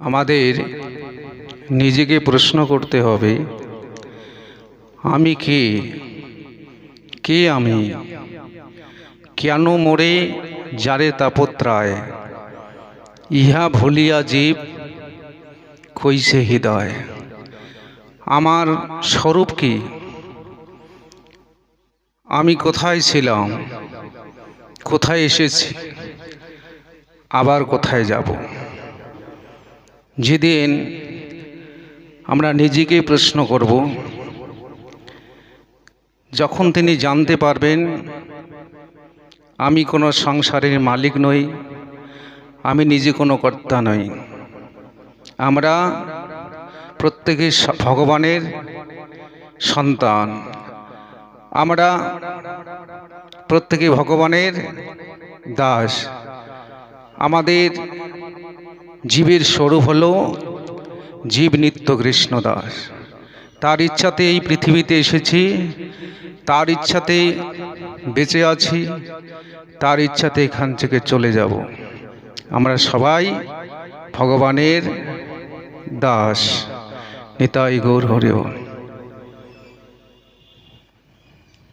আমাদের নিজেকে প্রশ্ন করতে হবে, আমি কে? কে আমি? কেন মোরে যারে তাপত্রায়? ইহা ভুলিয়া জীব কইছে হৃদয়। আমার স্বরূপ কি? আমি কোথায় ছিলাম, কোথায় এসেছি, আবার কোথায় যাব? যেদিন আমরা নিজেকে প্রশ্ন করব, যখন তিনি জানতে পারবেন আমি কোনো সংসারের মালিক নই, আমি নিজে কোনো কর্তা নই, আমরা প্রত্যেকে ভগবানের সন্তান, আমরা প্রত্যেকে ভগবানের দাস। আমাদের জীবের স্বরূপ হলো জীব নিত্য কৃষ্ণ দাস। তার ইচ্ছাতে এই পৃথিবীতে এসেছি, তার ইচ্ছাতে বেঁচে আছি, তার ইচ্ছাতে এখান থেকে চলে যাব। আমরা সবাই ভগবানের দাস। নিতাই গৌর হরি বল।